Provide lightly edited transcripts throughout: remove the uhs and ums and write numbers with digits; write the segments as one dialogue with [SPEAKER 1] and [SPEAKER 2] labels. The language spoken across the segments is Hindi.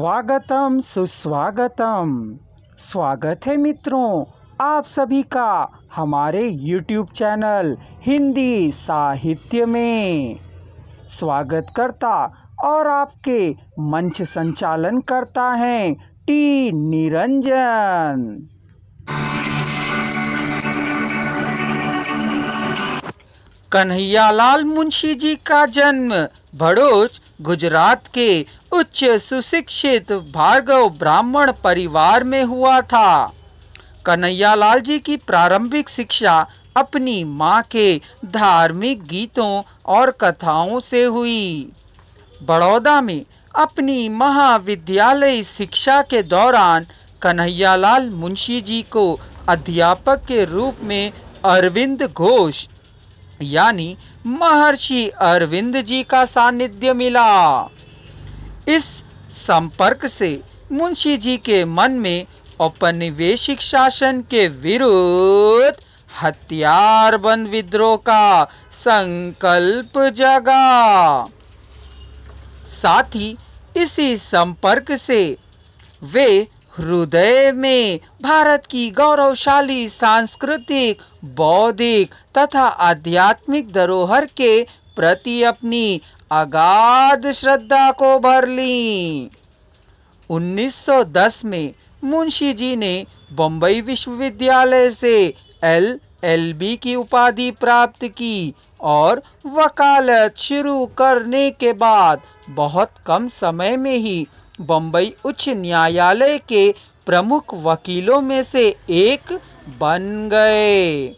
[SPEAKER 1] स्वागतम सुस्वागतम। स्वागत है मित्रों आप सभी का हमारे YouTube चैनल हिंदी साहित्य में। स्वागत करता और आपके मंच संचालन करता है टी निरंजन। कन्हैयालाल मुंशी जी का जन्म भड़ोच गुजरात के उच्च सुशिक्षित भार्गव ब्राह्मण परिवार में हुआ था। कन्हैयालाल जी की प्रारंभिक शिक्षा अपनी मां के धार्मिक गीतों और कथाओं से हुई। बड़ौदा में अपनी महाविद्यालय शिक्षा के दौरान कन्हैयालाल मुंशी जी को अध्यापक के रूप में अरविंद घोष यानी महर्षि अरविंद जी का सानिध्य मिला। इस संपर्क से मुंशी जी के मन में औपनिवेशिक शासन के विरुद्ध हथियारबंद विद्रोह का संकल्प जगा। साथ ही इसी संपर्क से वे हृदय में भारत की गौरवशाली सांस्कृतिक, बौद्धिक तथा आध्यात्मिक धरोहर के प्रति अपनी अगाध श्रद्धा को भर ली। 1910 में मुंशी जी ने बम्बई विश्वविद्यालय से LLB की उपाधि प्राप्त की और वकालत शुरू करने के बाद बहुत कम समय में ही बम्बई उच्च न्यायालय के प्रमुख वकीलों में से एक बन गए।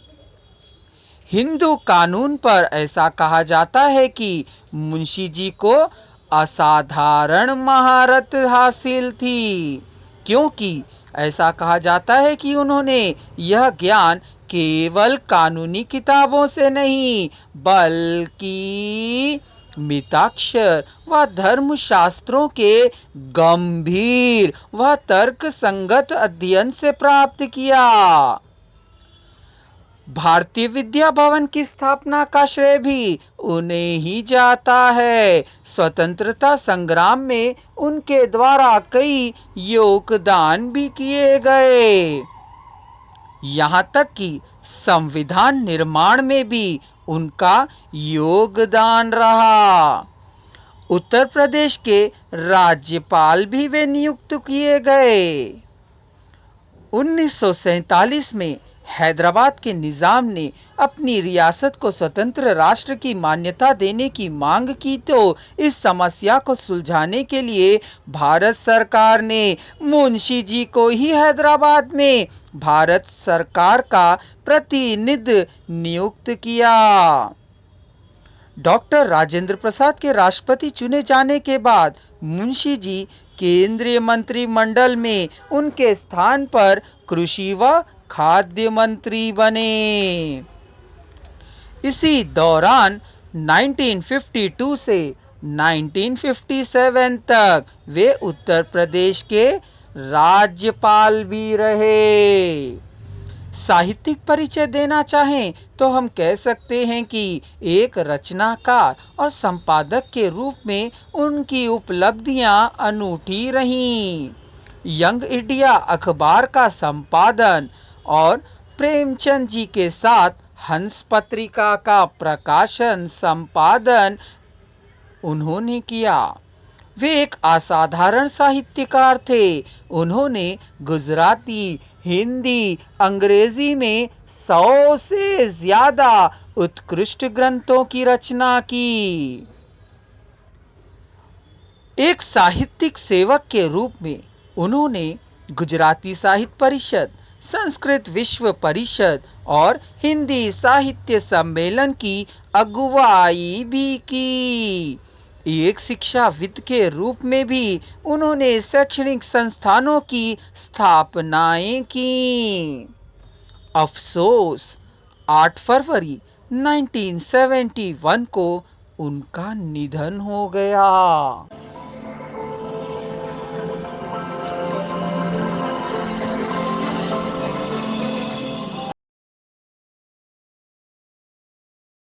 [SPEAKER 1] हिंदू कानून पर ऐसा कहा जाता है कि मुंशी जी को असाधारण महारत हासिल थी, क्योंकि ऐसा कहा जाता है कि उन्होंने यह ज्ञान केवल कानूनी किताबों से नहीं बल्कि मिताक्षर व धर्मशास्त्रों के गंभीर व तर्क संगत अध्ययन से प्राप्त किया। भारतीय विद्या भवन की स्थापना का श्रेय भी उन्हें ही जाता है। स्वतंत्रता संग्राम में उनके द्वारा कई योगदान भी किए गए। यहाँ तक कि संविधान निर्माण में भी उनका योगदान रहा। उत्तर प्रदेश के राज्यपाल भी वे नियुक्त किए गए। 1947 में हैदराबाद के निजाम ने अपनी रियासत को स्वतंत्र राष्ट्र की मान्यता देने की मांग की, तो इस समस्या को सुलझाने के लिए भारत सरकार ने मुंशी जी को ही हैदराबाद में भारत सरकार का प्रतिनिधि नियुक्त किया। डॉक्टर राजेंद्र प्रसाद के राष्ट्रपति चुने जाने के बाद मुंशी जी केंद्रीय मंत्रिमंडल में उनके स्थान पर कृषि व खाद्य मंत्री बने। इसी दौरान 1952 से 1957 तक वे उत्तर प्रदेश के राज्यपाल भी रहे। साहित्यिक परिचय देना चाहें तो हम कह सकते हैं कि एक रचनाकार और संपादक के रूप में उनकी उपलब्धियां अनूठी रहीं। यंग इंडिया अखबार का संपादन और प्रेमचंद जी के साथ हंस पत्रिका का प्रकाशन संपादन उन्होंने किया। वे एक असाधारण साहित्यकार थे। उन्होंने गुजराती, हिंदी, अंग्रेजी में 100 से ज्यादा उत्कृष्ट ग्रंथों की रचना की। एक साहित्यिक सेवक के रूप में उन्होंने गुजराती साहित्य परिषद, संस्कृत विश्व परिषद और हिंदी साहित्य सम्मेलन की अगुवाई भी की। एक शिक्षाविद के रूप में भी उन्होंने शैक्षणिक संस्थानों की स्थापनाएं की। अफसोस 8 फरवरी 1971 को उनका निधन हो गया।